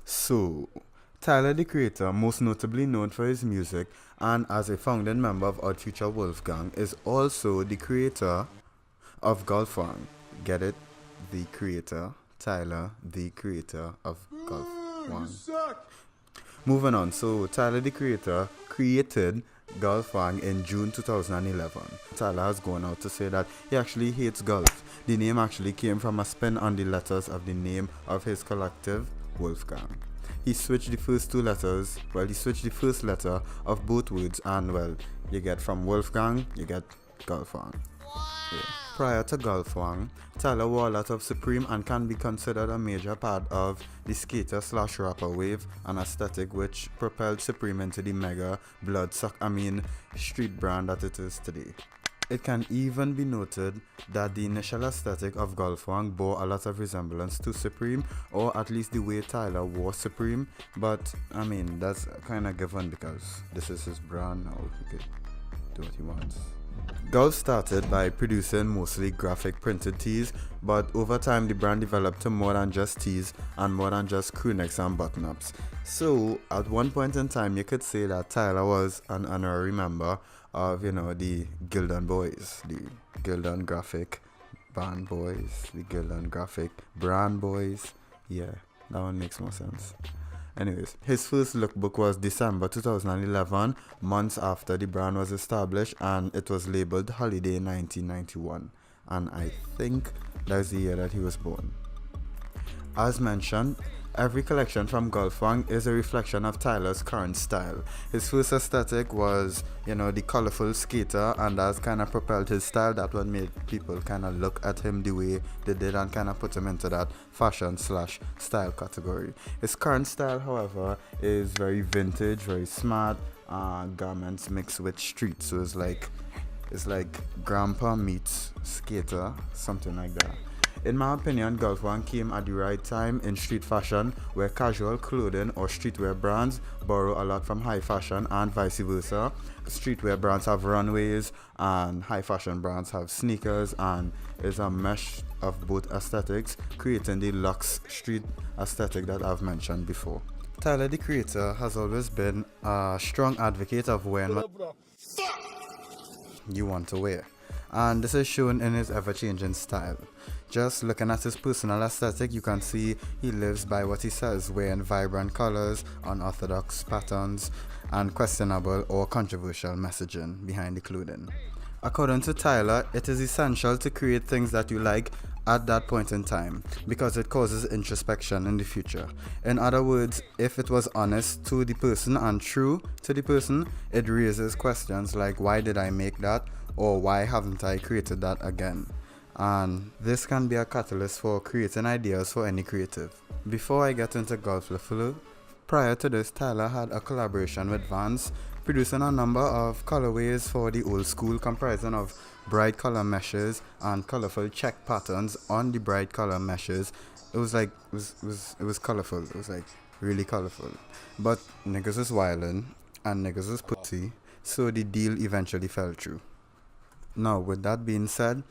So, Tyler the Creator, most notably known for his music and as a founding member of Odd Future Wolfgang, is also the creator of Golf Wang. Get it? The creator, Tyler, the creator of Golf Wang. Moving on, so Tyler the Creator created Golf Wang in June 2011. Tyler has gone out to say that he actually hates golf. The name actually came from a spin on the letters of the name of his collective, Wolfgang. He switched the first two letters, he switched the first letter of both words, and you get from Wolfgang, you get Golf Wang. Yeah. Prior to Golf Wang, Tyler wore a lot of Supreme and can be considered a major part of the skater/rapper wave, an aesthetic which propelled Supreme into the mega street brand that it is today. It can even be noted that the initial aesthetic of Golf Wang bore a lot of resemblance to Supreme, or at least the way Tyler wore Supreme, but that's kind of given because this is his brand now. He could do what he wants. Golf started by producing mostly graphic printed tees, but over time the brand developed to more than just tees and more than just crew necks and button ups. So at one point in time you could say that Tyler was an honorary member of the Gildan Boys, the Gildan Graphic Band Boys, the Gildan Graphic Brand Boys. Yeah, that one makes more sense. Anyways, his first lookbook was December 2011, months after the brand was established, and it was labeled Holiday 1991. And I think that's the year that he was born. As mentioned, every collection from Golf Wang is a reflection of Tyler's current style. His first aesthetic was, the colorful skater, and that's kind of propelled his style. That one made people kind of look at him the way they did and kind of put him into that fashion/style category. His current style, however, is very vintage, very smart, garments mixed with street. So it's like grandpa meets skater, something like that. In my opinion, Golf Wang came at the right time in street fashion, where casual clothing or streetwear brands borrow a lot from high fashion and vice versa. Streetwear brands have runways and high fashion brands have sneakers, and it's a mesh of both aesthetics, creating the luxe street aesthetic that I've mentioned before. Tyler the Creator has always been a strong advocate of wearing what you want to wear, and this is shown in his ever-changing style. Just looking at his personal aesthetic, you can see he lives by what he says, wearing vibrant colors, unorthodox patterns, and questionable or controversial messaging behind the clothing. According to Tyler, it is essential to create things that you like at that point in time, because it causes introspection in the future. In other words, if it was honest to the person and true to the person, it raises questions like, why did I make that? Or why haven't I created that again? And this can be a catalyst for creating ideas for any creative. Before I get into Golf Fleur, prior to this, Tyler had a collaboration with Vans, producing a number of colorways for the old school, comprising of bright color meshes and colorful check patterns on the bright color meshes. It was colorful. It was like really colorful. But niggas is wildin' and niggas is pussy, so the deal eventually fell through. Now, with that being said,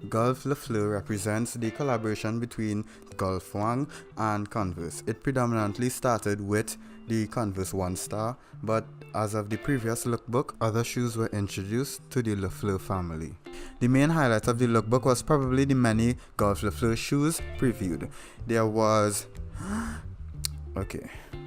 Golf Fleur represents the collaboration between Golf Wang and Converse. It predominantly started with the Converse One Star, but as of the previous lookbook, other shoes were introduced to the Fleur family. The main highlight of the lookbook was probably the many Golf Fleur shoes previewed. There was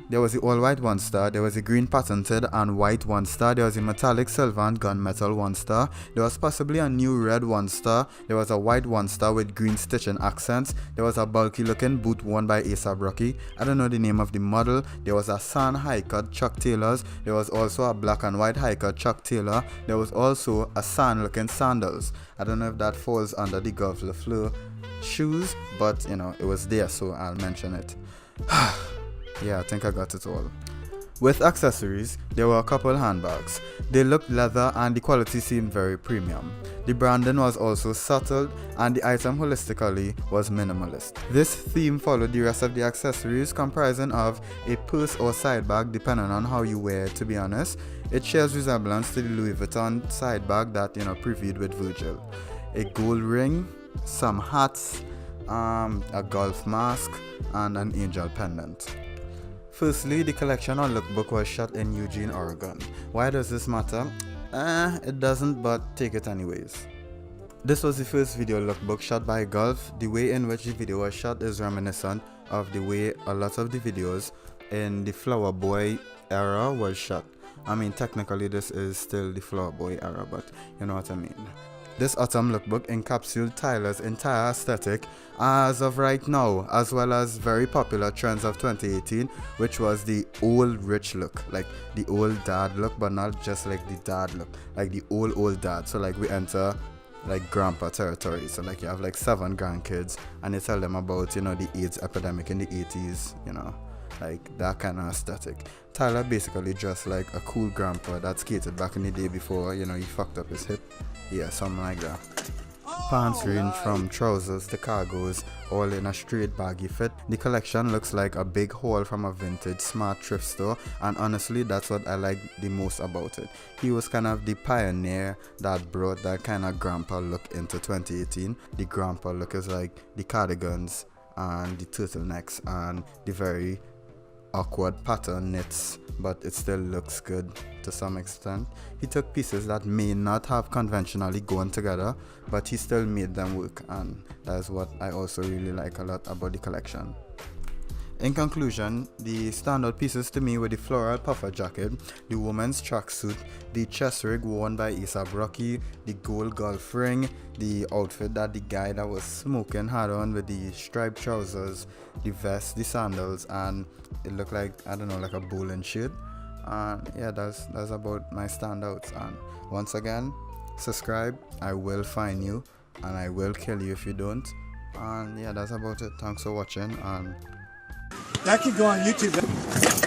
the all-white One Star, there was a green patented and white One Star, there was a metallic silver and gunmetal One Star, there was possibly a new red One Star, there was a white One Star with green stitching accents, there was a bulky looking boot worn by A$AP Rocky, I don't know the name of the model, there was a sand high-cut Chuck Taylors, there was also a black and white high-cut Chuck Taylor, there was also a sand looking sandals. I don't know if that falls under the Golf Fleur shoes, but it was there, so I'll mention it. Yeah, I think I got it all. With accessories, there were a couple handbags. They looked leather and the quality seemed very premium. The branding was also subtle and the item holistically was minimalist. This theme followed the rest of the accessories, comprising of a purse or side bag depending on how you wear it, to be honest. It shares resemblance to the Louis Vuitton side bag that previewed with Virgil. A gold ring, some hats, a golf mask, and an angel pendant. Firstly, the collection on lookbook was shot in Eugene, Oregon. Why does this matter? It doesn't, but take it anyways. This was the first video lookbook shot by Gulf. The way in which the video was shot is reminiscent of the way a lot of the videos in the Flower Boy era was shot. I mean, technically this is still the Flower Boy era, but you know what I mean. This autumn lookbook encapsulated Tyler's entire aesthetic as of right now, as well as very popular trends of 2018, which was the old rich look, like the old dad look, but not just like the dad look, like the old dad. So like we enter like grandpa territory. So like you have like 7 grandkids and you tell them about the AIDS epidemic in the 80s, like that kind of aesthetic. Tyler basically dressed like a cool grandpa that skated back in the day before he fucked up his hip. Yeah, something like that. Pants range from trousers to cargos, all in a straight baggy fit. The collection looks like a big haul from a vintage smart thrift store, and honestly that's what I like the most about it. He was kind of the pioneer that brought that kind of grandpa look into 2018. The grandpa look is like the cardigans and the turtlenecks and the very awkward pattern knits, but it still looks good to some extent. He took pieces that may not have conventionally gone together, but he still made them work, and that's what I also really like a lot about the collection. In conclusion, the standout pieces to me were the floral puffer jacket, the woman's tracksuit, the chest rig worn by A$AP Rocky, the gold golf ring, the outfit that the guy that was smoking had on with the striped trousers, the vest, the sandals, and it looked like, I don't know, like a bowling shirt. And yeah, that's about my standouts. And once again, subscribe. I will find you and I will kill you if you don't. And yeah, that's about it. Thanks for watching. And that could go on YouTube.